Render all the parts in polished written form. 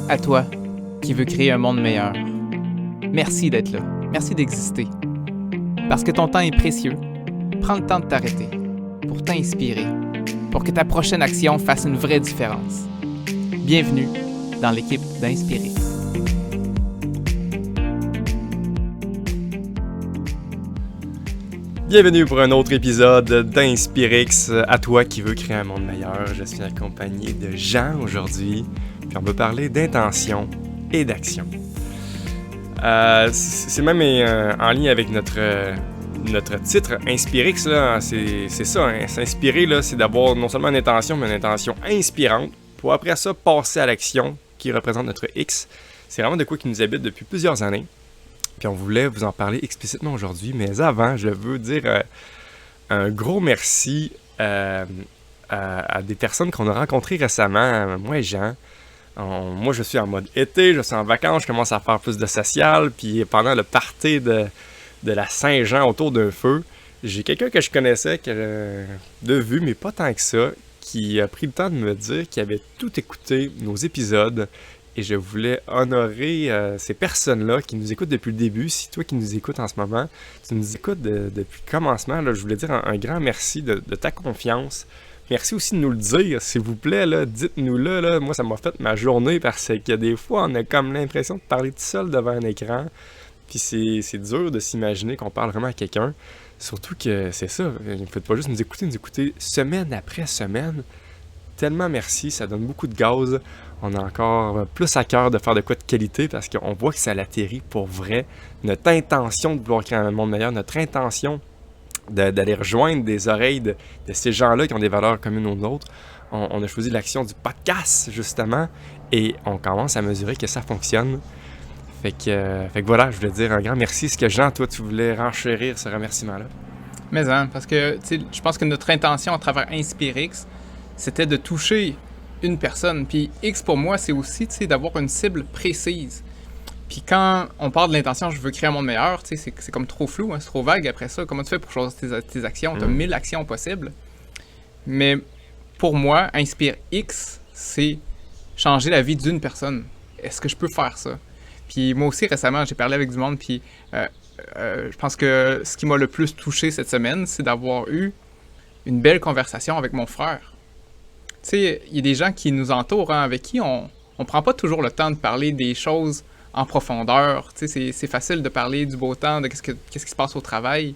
À toi, qui veux créer un monde meilleur. Merci d'être là. Merci d'exister. Parce que ton temps est précieux, prends le temps de t'arrêter pour t'inspirer, pour que ta prochaine action fasse une vraie différence. Bienvenue dans l'équipe d'Inspirer. Bienvenue pour un autre épisode d'Inspirix, à toi qui veux créer un monde meilleur. Je suis accompagné de Jean aujourd'hui, puis on va parler d'intention et d'action. C'est même en lien avec notre titre, Inspirix, là, c'est ça, hein, s'inspirer, là, c'est d'avoir non seulement une intention, mais une intention inspirante, pour après ça passer à l'action qui représente notre X. C'est vraiment de quoi qui nous habite depuis plusieurs années. Puis on voulait vous en parler explicitement aujourd'hui, mais avant, je veux dire un gros merci à des personnes qu'on a rencontrées récemment, moi et Jean. Moi, je suis en mode été, je suis en vacances, je commence à faire plus de social, puis pendant le party de la Saint-Jean autour d'un feu, j'ai quelqu'un que je connaissais de vue, mais pas tant que ça, qui a pris le temps de me dire qu'il avait tout écouté nos épisodes. Et je voulais honorer ces personnes-là qui nous écoutent depuis le début. Si toi qui nous écoutes en ce moment, tu nous écoutes depuis le commencement, là, je voulais dire un grand merci de ta confiance. Merci aussi de nous le dire, s'il vous plaît, là, dites-nous-le. Là. Moi, ça m'a fait ma journée parce que des fois, on a comme l'impression de parler tout seul devant un écran. Puis c'est dur de s'imaginer qu'on parle vraiment à quelqu'un. Surtout que c'est ça, ne faites pas juste nous écouter semaine après semaine. Tellement merci, ça donne beaucoup de gaz. On a encore plus à cœur de faire de quoi de qualité parce qu'on voit que ça l'atterrit pour vrai. Notre intention de vouloir créer un monde meilleur, notre intention d'aller rejoindre des oreilles de ces gens-là qui ont des valeurs communes aux nôtres. On a choisi l'action du podcast, justement, et on commence à mesurer que ça fonctionne. Fait que voilà, je voulais dire un grand merci. Est-ce que Jean, toi, tu voulais renchérir ce remerciement-là? Mais parce que je pense que notre intention à travers Inspirix, c'était de toucher une personne. Puis X pour moi, c'est aussi d'avoir une cible précise. Puis quand on parle de l'intention, je veux créer un monde meilleur, c'est comme trop flou, hein, c'est trop vague après ça. Comment tu fais pour choisir tes actions? Tu as 1000 actions possibles. Mais pour moi, Inspire X, c'est changer la vie d'une personne. Est-ce que je peux faire ça? Puis moi aussi, récemment, j'ai parlé avec du monde, puis je pense que ce qui m'a le plus touché cette semaine, c'est d'avoir eu une belle conversation avec mon frère. Tu sais, il y a des gens qui nous entourent, hein, avec qui on prend pas toujours le temps de parler des choses en profondeur. Tu sais, c'est facile de parler du beau temps, de qu'est-ce qui se passe au travail.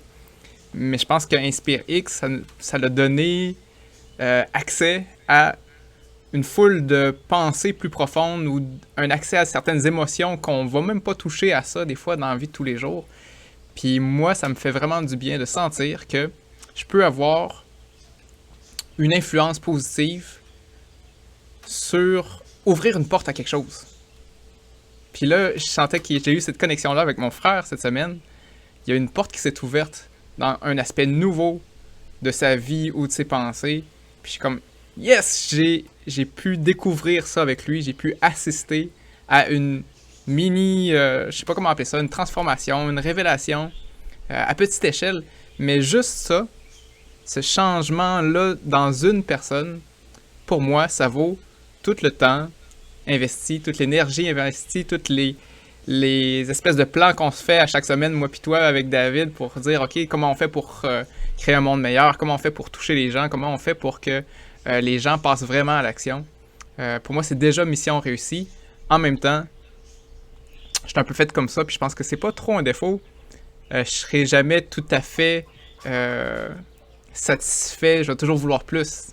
Mais je pense que InspireX, ça l'a donné accès à une foule de pensées plus profondes ou un accès à certaines émotions qu'on va même pas toucher à ça des fois dans la vie de tous les jours. Puis moi, ça me fait vraiment du bien de sentir que je peux avoir une influence positive sur ouvrir une porte à quelque chose. Puis là, je sentais que j'ai eu cette connexion-là avec mon frère cette semaine. Il y a une porte qui s'est ouverte dans un aspect nouveau de sa vie ou de ses pensées. Puis je suis comme, yes, j'ai pu découvrir ça avec lui. J'ai pu assister à une mini, je sais pas comment appeler ça, une transformation, une révélation à petite échelle. Mais juste ça, ce changement-là dans une personne, pour moi, ça vaut tout le temps investi, toute l'énergie investie, toutes les espèces de plans qu'on se fait à chaque semaine, moi puis toi, avec David, pour dire, OK, comment on fait pour créer un monde meilleur, comment on fait pour toucher les gens, comment on fait pour que les gens passent vraiment à l'action. Pour moi, c'est déjà mission réussie. En même temps, je suis un peu fait comme ça, puis je pense que c'est pas trop un défaut. Je serai jamais tout à fait satisfait, je vais toujours vouloir plus.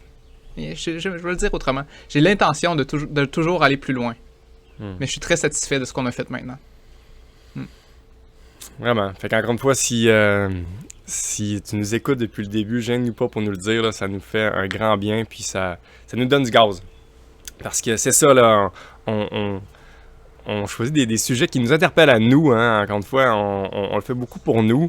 Je vais le dire autrement. J'ai l'intention de toujours aller plus loin. Mais je suis très satisfait de ce qu'on a fait maintenant. Vraiment. Fait qu'encore une fois, si tu nous écoutes depuis le début, gêne-nous pas pour nous le dire. Là, ça nous fait un grand bien, puis ça nous donne du gaz. Parce que c'est ça, là, on choisit des sujets qui nous interpellent à nous. Hein, encore une fois, on le fait beaucoup pour nous.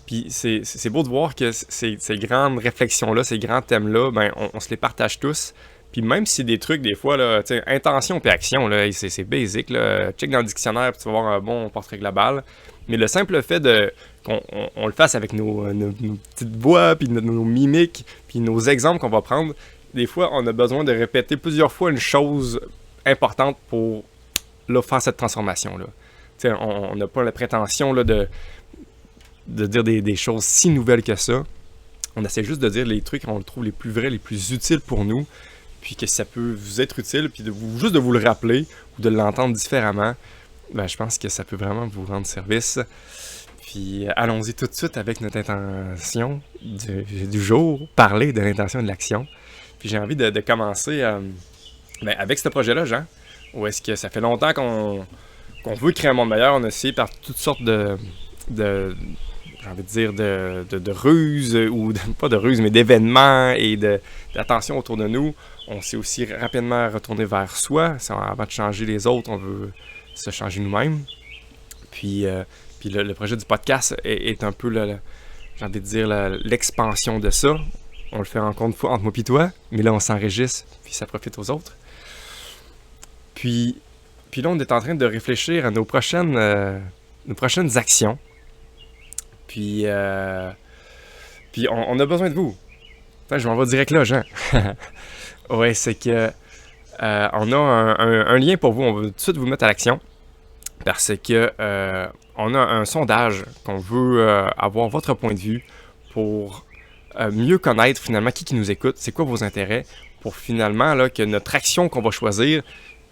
Puis c'est beau de voir que ces grandes réflexions-là, ces grands thèmes-là, ben on se les partage tous. Puis même si c'est des trucs, des fois, là, intention puis action, là, c'est basic. Là, check dans le dictionnaire, puis tu vas avoir un bon portrait global. Mais le simple fait qu'on le fasse avec nos petites voix, puis nos mimiques, puis nos exemples qu'on va prendre, des fois, on a besoin de répéter plusieurs fois une chose importante pour là, faire cette transformation-là. T'sais, on n'a pas la prétention là, de dire des choses si nouvelles que ça. On essaie juste de dire les trucs qu'on trouve les plus vrais, les plus utiles pour nous, puis que ça peut vous être utile, puis juste de vous le rappeler ou de l'entendre différemment, ben, je pense que ça peut vraiment vous rendre service. Puis allons-y tout de suite avec notre intention du jour, parler de l'intention de l'action. Puis j'ai envie de commencer avec ce projet-là, Jean, où est-ce que ça fait longtemps qu'on veut créer un monde meilleur. On a essayé par toutes sortes de j'ai envie de dire, de ruses, ou pas de ruses, mais d'événements et d'attention autour de nous. On s'est aussi rapidement retourné vers soi. Avant de changer les autres, on veut se changer nous-mêmes. Puis le projet du podcast est un peu, j'ai envie de dire, l'expansion de ça. On le fait encore une fois entre moi et toi, mais là, on s'enregistre, puis ça profite aux autres. Puis là, on est en train de réfléchir à nos prochaines actions. Puis on a besoin de vous. Attends, je m'en vais direct là, Jean. Ouais, c'est que on a un lien pour vous. On va tout de suite vous mettre à l'action. Parce que on a un sondage qu'on veut avoir votre point de vue pour mieux connaître finalement qui nous écoute, c'est quoi vos intérêts, pour finalement là, que notre action qu'on va choisir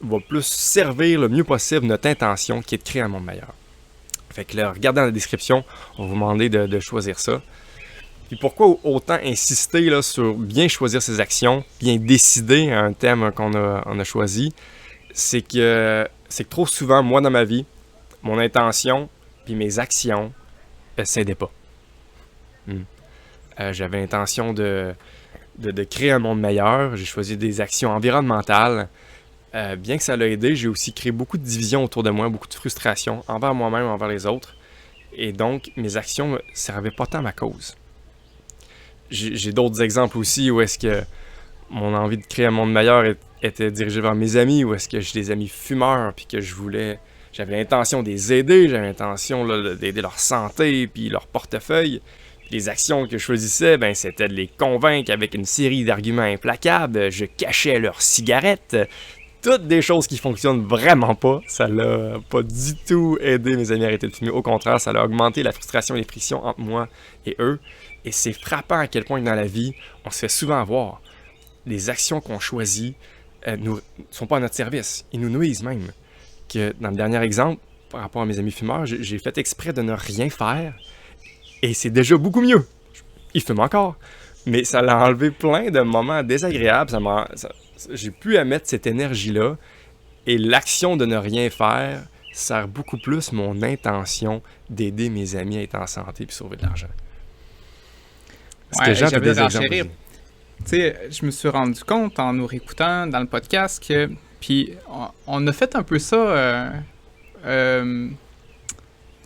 va plus servir le mieux possible notre intention qui est de créer un monde meilleur. Fait que là, regardez dans la description, on va vous demander de choisir ça. Puis pourquoi autant insister là, sur bien choisir ses actions, bien décider un thème qu'on a choisi, c'est que trop souvent, moi dans ma vie, mon intention puis mes actions ne s'aidaient pas. J'avais l'intention de créer un monde meilleur, j'ai choisi des actions environnementales. Bien que ça l'a aidé, j'ai aussi créé beaucoup de divisions autour de moi, beaucoup de frustration envers moi-même, envers les autres. Et donc, mes actions ne servaient pas tant à ma cause. J'ai d'autres exemples aussi où est-ce que mon envie de créer un monde meilleur était dirigée vers mes amis, où est-ce que j'ai des amis fumeurs, puis que j'avais l'intention de les aider, j'avais l'intention là, d'aider leur santé, puis leur portefeuille. Puis les actions que je choisissais, ben, c'était de les convaincre avec une série d'arguments implacables, je cachais leurs cigarettes. Toutes des choses qui fonctionnent vraiment pas. Ça l'a pas du tout aidé mes amis à arrêter de fumer. Au contraire, ça a augmenté la frustration et les frictions entre moi et eux. Et c'est frappant à quel point dans la vie, on se fait souvent avoir. Les actions qu'on choisit ne sont pas à notre service. Ils nous nuisent même. Que dans le dernier exemple, par rapport à mes amis fumeurs, j'ai fait exprès de ne rien faire. Et c'est déjà beaucoup mieux. Ils fument encore. Mais ça l'a enlevé plein de moments désagréables. J'ai pu à mettre cette énergie-là, et l'action de ne rien faire sert beaucoup plus mon intention d'aider mes amis à être en santé et sauver de l'argent. Ouais, j'avais des renchérir. Tu sais, je me suis rendu compte en nous réécoutant dans le podcast que, puis on a fait un peu ça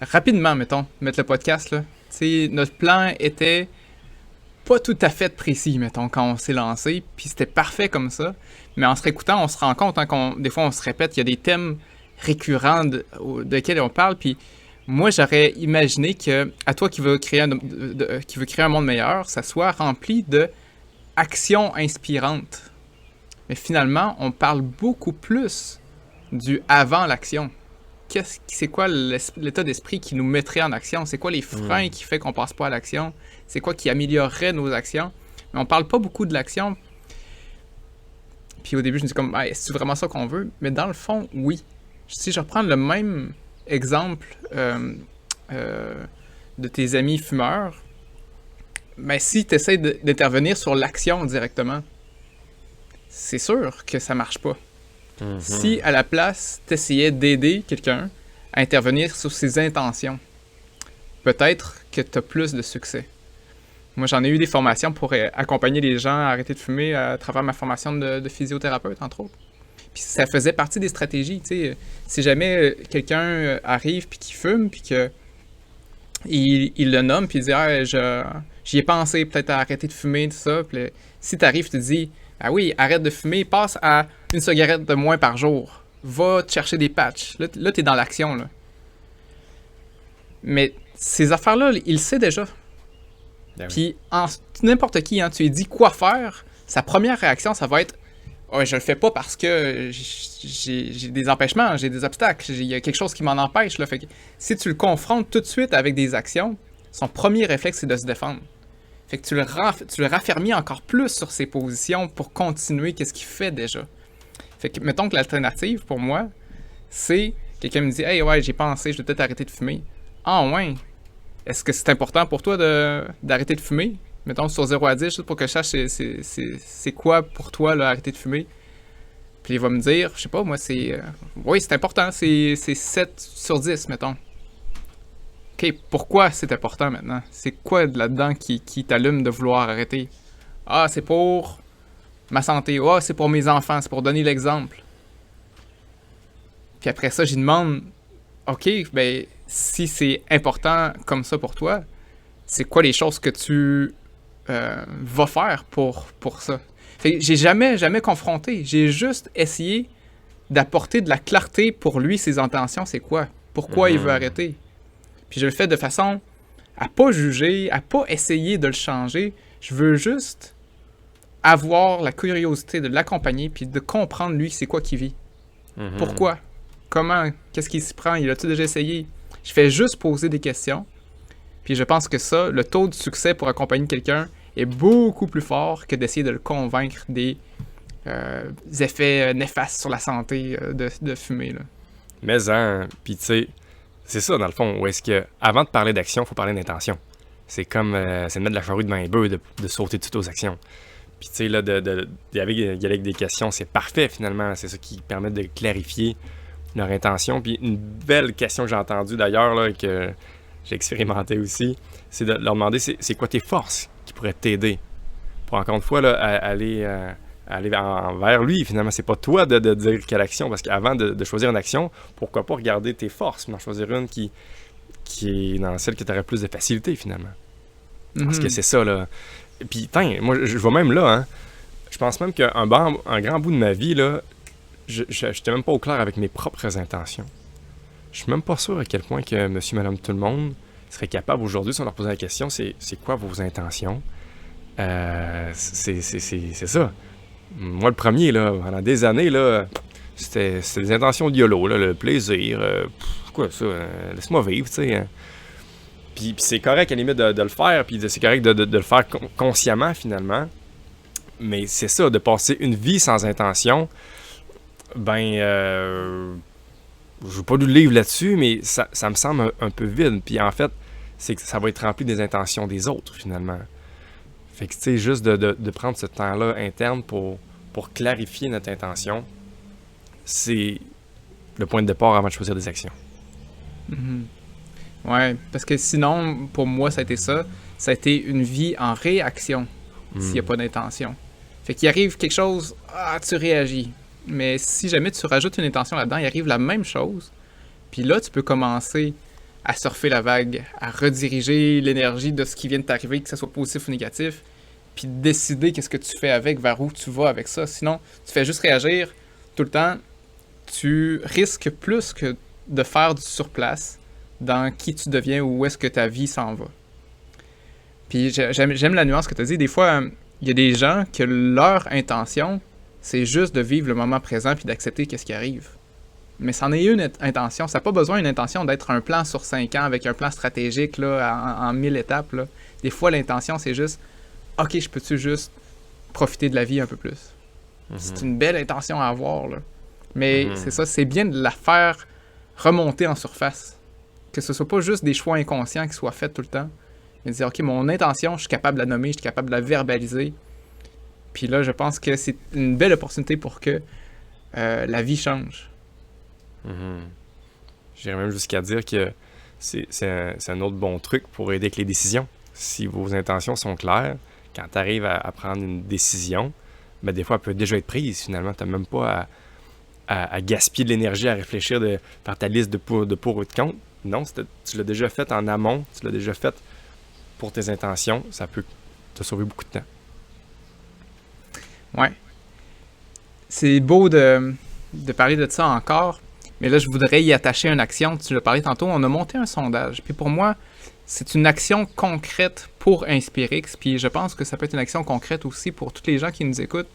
rapidement, mettons, mettre le podcast là. Tu sais, notre plan était pas tout à fait précis, mettons, quand on s'est lancé, puis c'était parfait comme ça. Mais en se réécoutant, on se rend compte des fois, on se répète qu'il y a des thèmes récurrents desquels on parle, puis moi, j'aurais imaginé que, à toi qui veux créer un monde meilleur, ça soit rempli de actions inspirantes. Mais finalement, on parle beaucoup plus du avant l'action. C'est quoi l'état d'esprit qui nous mettrait en action? C'est quoi les freins qui fait qu'on passe pas à l'action? C'est quoi qui améliorerait nos actions? Mais on parle pas beaucoup de l'action. Puis au début, je me dis comme, hey, c'est vraiment ça qu'on veut? Mais dans le fond, oui. Si je reprends le même exemple de tes amis fumeurs, mais si tu essaies d'intervenir sur l'action directement, c'est sûr que ça marche pas. Si, à la place, tu essayais d'aider quelqu'un à intervenir sur ses intentions, peut-être que tu as plus de succès. Moi, j'en ai eu des formations pour accompagner les gens à arrêter de fumer à travers ma formation de physiothérapeute, entre autres. Puis ça faisait partie des stratégies, tu sais. Si jamais quelqu'un arrive puis qu'il fume, puis qu'il le nomme, puis il dit « Ah, j'y ai pensé peut-être à arrêter de fumer, tout ça. » Puis si tu arrives, tu te dis « Ah oui, arrête de fumer, passe à une cigarette de moins par jour. Va te chercher des patchs. » Là tu es dans l'action, là. Mais ces affaires-là, il le sait déjà. Puis n'importe qui, hein, tu lui dis quoi faire, sa première réaction, ça va être Ouais, je le fais pas parce que j'ai des empêchements, j'ai des obstacles, il y a quelque chose qui m'en empêche. Là. Fait que si tu le confrontes tout de suite avec des actions, son premier réflexe, c'est de se défendre. Fait que tu le raffermis encore plus sur ses positions pour continuer qu'est-ce qu'il fait déjà. Fait que, mettons que l'alternative, pour moi, c'est quelqu'un me dit « Hey, ouais, j'ai pensé, je vais peut-être arrêter de fumer. » Ah ouais? Est-ce que c'est important pour toi d'arrêter de fumer? Mettons sur 0 à 10, juste pour que je sache c'est quoi pour toi, là, arrêter de fumer. Puis il va me dire, je sais pas, moi, oui, c'est important, c'est 7 sur 10, mettons. OK, pourquoi c'est important maintenant? C'est quoi là-dedans qui t'allume de vouloir arrêter? Ah, c'est pour ma santé. Ah, c'est pour mes enfants, c'est pour donner l'exemple. Puis après ça, j'y demande, OK, ben, si c'est important comme ça pour toi, c'est quoi les choses que tu vas faire pour ça? Fait que j'ai jamais confronté. J'ai juste essayé d'apporter de la clarté pour lui, ses intentions, c'est quoi? Pourquoi il veut arrêter? Puis je le fais de façon à pas juger, à pas essayer de le changer. Je veux juste avoir la curiosité de l'accompagner puis de comprendre lui c'est quoi qu'il vit. Pourquoi? Comment? Qu'est-ce qu'il s'y prend? Il a-tu déjà essayé? Je fais juste poser des questions. Puis je pense que ça, le taux de succès pour accompagner quelqu'un est beaucoup plus fort que d'essayer de le convaincre des effets néfastes sur la santé de fumer. Là. Mais, puis tu sais, c'est ça dans le fond, où est-ce que, avant de parler d'action, il faut parler d'intention. C'est comme, c'est de mettre de la charrue devant les bœufs, de sauter toutes aux actions. Puis tu sais, là, y aller avec des questions, c'est parfait finalement. C'est ça qui permet de clarifier leur intention. Puis une belle question que j'ai entendue d'ailleurs, là, que j'ai expérimenté aussi, c'est de leur demander c'est quoi tes forces qui pourraient t'aider pour encore une fois là, aller vers lui. Finalement, c'est pas toi de dire quelle action, parce qu'avant de choisir une action, pourquoi pas regarder tes forces, mais en choisir une qui est dans celle que tu aurais plus de facilité finalement. Parce que c'est ça là. Puis, moi je vois même là, hein, je pense même qu'un grand bout de ma vie là, je n'étais même pas au clair avec mes propres intentions. Je suis même pas sûr à quel point que monsieur, madame, tout le monde serait capable aujourd'hui, si on leur posait la question, c'est quoi vos intentions? C'est ça. Moi, le premier, là, pendant des années, là, c'était des intentions de YOLO, là, le plaisir, quoi ça, laisse-moi vivre, tu sais. Hein. Puis c'est correct à la limite de le faire, puis c'est correct de le faire consciemment, finalement. Mais c'est ça, de passer une vie sans intention, je n'ai pas lu le livre là-dessus, mais ça me semble un peu vide. Puis en fait, c'est que ça va être rempli des intentions des autres, finalement. Fait que, tu sais, juste de prendre ce temps-là interne pour clarifier notre intention, c'est le point de départ avant de choisir des actions. Ouais, parce que sinon, pour moi, ça a été ça. Ça a été une vie en réaction, s'il n'y a pas d'intention. Fait qu'il arrive quelque chose, tu réagis. Mais si jamais tu rajoutes une intention là-dedans, il arrive la même chose. Puis là, tu peux commencer à surfer la vague, à rediriger l'énergie de ce qui vient de t'arriver, que ce soit positif ou négatif, puis décider qu'est-ce que tu fais avec, vers où tu vas avec ça. Sinon, tu fais juste réagir tout le temps. Tu risques plus que de faire du surplace dans qui tu deviens ou où est-ce que ta vie s'en va. Puis j'aime la nuance que tu as dit. Des fois, il y a des gens que leur intention, c'est juste de vivre le moment présent puis d'accepter qu'est-ce qui arrive. Mais c'en est une intention. Ça n'a pas besoin d'une intention d'être un plan sur 5 ans avec un plan stratégique là, en 1000 étapes. Là. Des fois, l'intention, c'est juste « Ok, je peux-tu juste profiter de la vie un peu plus? » C'est une belle intention à avoir. Là. Mais c'est ça, c'est bien de la faire remonter en surface. Que ce soit pas juste des choix inconscients qui soient faits tout le temps. Mais de dire « Ok, mon intention, je suis capable de la nommer, je suis capable de la verbaliser. » Puis là, je pense que c'est une belle opportunité pour que la vie change. J'irais même jusqu'à dire que c'est un autre bon truc pour aider avec les décisions. Si vos intentions sont claires, quand tu arrives à prendre une décision, ben des fois, elle peut déjà être prise. Finalement, tu n'as même pas à gaspiller de l'énergie à réfléchir par ta liste de pour ou de contre. Non, tu l'as déjà fait en amont, tu l'as déjà fait pour tes intentions. Ça peut te sauver beaucoup de temps. Ouais. C'est beau de parler de ça encore, mais là, je voudrais y attacher une action. Tu l'as parlé tantôt, on a monté un sondage. Puis pour moi, c'est une action concrète pour Inspirix. Puis je pense que ça peut être une action concrète aussi pour tous les gens qui nous écoutent.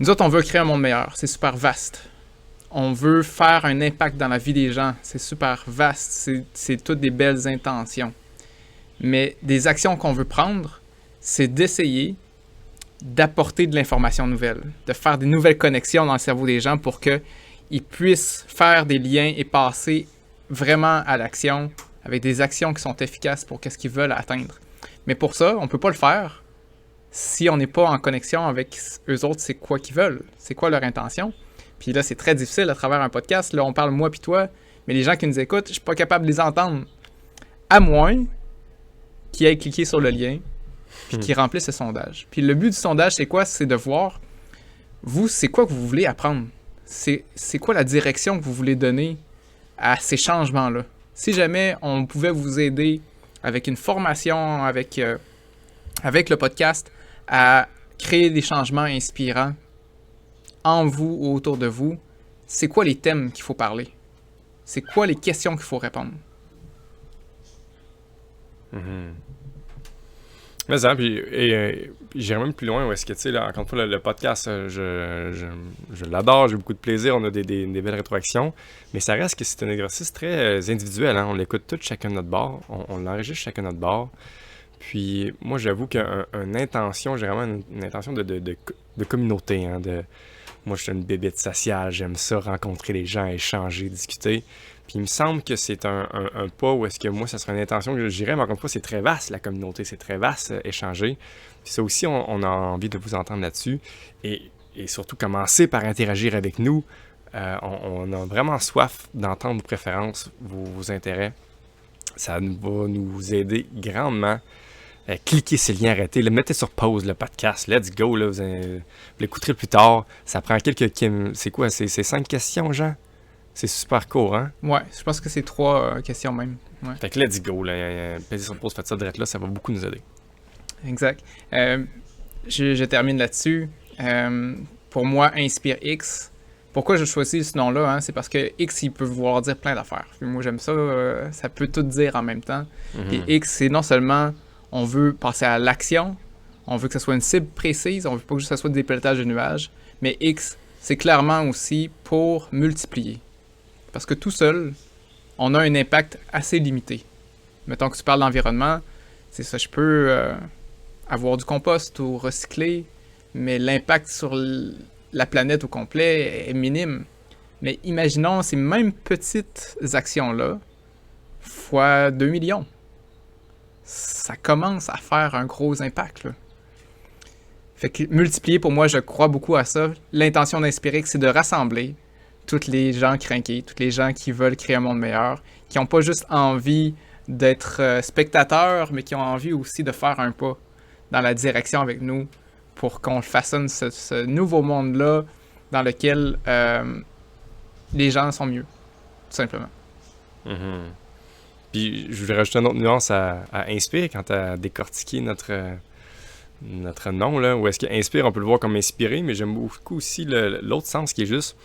Nous autres, on veut créer un monde meilleur. C'est super vaste. On veut faire un impact dans la vie des gens. C'est super vaste. C'est toutes des belles intentions. Mais des actions qu'on veut prendre, c'est d'essayer d'apporter de l'information nouvelle, de faire des nouvelles connexions dans le cerveau des gens pour qu'ils puissent faire des liens et passer vraiment à l'action avec des actions qui sont efficaces pour ce qu'ils veulent atteindre. Mais pour ça, on ne peut pas le faire si on n'est pas en connexion avec eux autres, c'est quoi qu'ils veulent, c'est quoi leur intention. Puis là, c'est très difficile à travers un podcast. Là, on parle moi puis toi, mais les gens qui nous écoutent, je suis pas capable de les entendre. À moins qu'ils aient cliqué sur le lien puis qu'ils remplissent le sondage. Puis le but du sondage, c'est quoi? C'est de voir, vous, c'est quoi que vous voulez apprendre? C'est quoi la direction que vous voulez donner à ces changements-là? Si jamais on pouvait vous aider avec une formation, avec le podcast, à créer des changements inspirants en vous ou autour de vous, c'est quoi les thèmes qu'il faut parler? C'est quoi les questions qu'il faut répondre? Mais ça, puis j'irais même plus loin, où est-ce que, tu sais, là, encore une fois, le podcast, je l'adore, j'ai beaucoup de plaisir, on a des belles rétroactions, mais ça reste que c'est un exercice très individuel, hein? On l'écoute tous chacun de notre bord, on l'enregistre chacun de notre bord, puis moi, j'avoue qu'une intention, j'ai vraiment une intention de communauté, hein, moi, je suis une bébête sociale, j'aime ça, rencontrer les gens, échanger, discuter. Puis il me semble que c'est un pas où est-ce que moi, ça serait une intention que j'irais, mais encore une fois, c'est très vaste, la communauté, c'est très vaste, échanger. Puis ça aussi, on a envie de vous entendre là-dessus. Et surtout, commencer par interagir avec nous. On a vraiment soif d'entendre vos préférences, vos intérêts. Ça va nous aider grandement. Cliquez sur le lien, arrêtez, mettez sur pause le podcast, let's go, là, vous l'écouterez plus tard. Ça prend c'est quoi, c'est 5 questions, Jean? C'est super court, hein? Ouais, je pense que c'est 3 questions même. Ouais. Fait que let's go, là, mettez sur pause, faites ça direct là, ça va beaucoup nous aider. Exact. Je termine là-dessus. Pour moi, InspireX, pourquoi je choisis ce nom-là, hein, c'est parce que X, il peut vouloir dire plein d'affaires. Puis moi, j'aime ça, ça peut tout dire en même temps. Et X, c'est non seulement on veut passer à l'action, on veut que ce soit une cible précise, on veut pas que ce soit des pilotages de nuages, mais X, c'est clairement aussi pour multiplier. Parce que tout seul, on a un impact assez limité. Mettons que tu parles d'environnement, c'est ça, je peux avoir du compost ou recycler, mais l'impact sur la planète au complet est minime. Mais imaginons ces mêmes petites actions-là fois 2 millions. Ça commence à faire un gros impact, là. Fait que multiplier, pour moi, je crois beaucoup à ça. L'intention d'Inspirex, c'est de rassembler tous les gens crinqués, tous les gens qui veulent créer un monde meilleur, qui n'ont pas juste envie d'être spectateurs, mais qui ont envie aussi de faire un pas dans la direction avec nous pour qu'on façonne ce nouveau monde-là dans lequel les gens sont mieux, tout simplement. Puis je voudrais rajouter une autre nuance à Inspire quand tu as décortiqué notre nom, là, où est-ce que Inspire, on peut le voir comme inspiré, mais j'aime beaucoup aussi l'autre sens qui est juste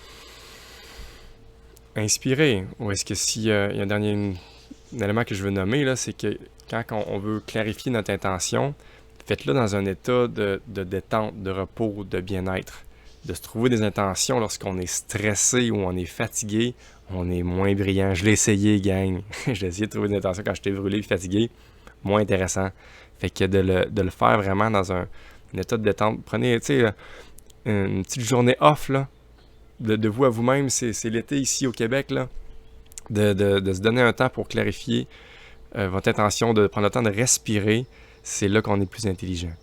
inspiré. Ou est-ce que s'il y a un dernier élément que je veux nommer, là, c'est que quand on veut clarifier notre intention, faites-le dans un état de détente, de repos, de bien-être. De se trouver des intentions lorsqu'on est stressé ou on est fatigué, on est moins brillant. Je l'ai essayé, gang. J'ai essayé de trouver des intentions quand j'étais brûlé et fatigué. Moins intéressant. Fait que de le faire vraiment dans un état de détente. Prenez, tu sais, une petite journée off, là, de vous à vous-même. C'est l'été ici au Québec, là. De se donner un temps pour clarifier votre intention, de prendre le temps de respirer. C'est là qu'on est plus intelligent.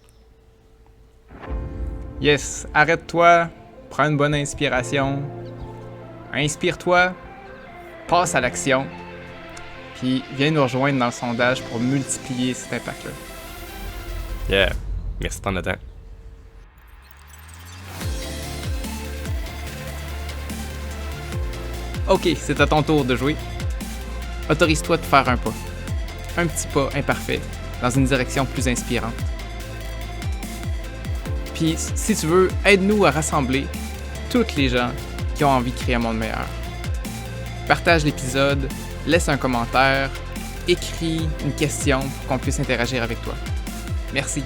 Yes, arrête-toi, prends une bonne inspiration, inspire-toi, passe à l'action, puis viens nous rejoindre dans le sondage pour multiplier cet impact-là. Yeah, merci de prendre le temps. Ok, c'est à ton tour de jouer. Autorise-toi de faire un pas. Un petit pas imparfait dans une direction plus inspirante. Puis, si tu veux, aide-nous à rassembler toutes les gens qui ont envie de créer un monde meilleur. Partage l'épisode, laisse un commentaire, écris une question pour qu'on puisse interagir avec toi. Merci.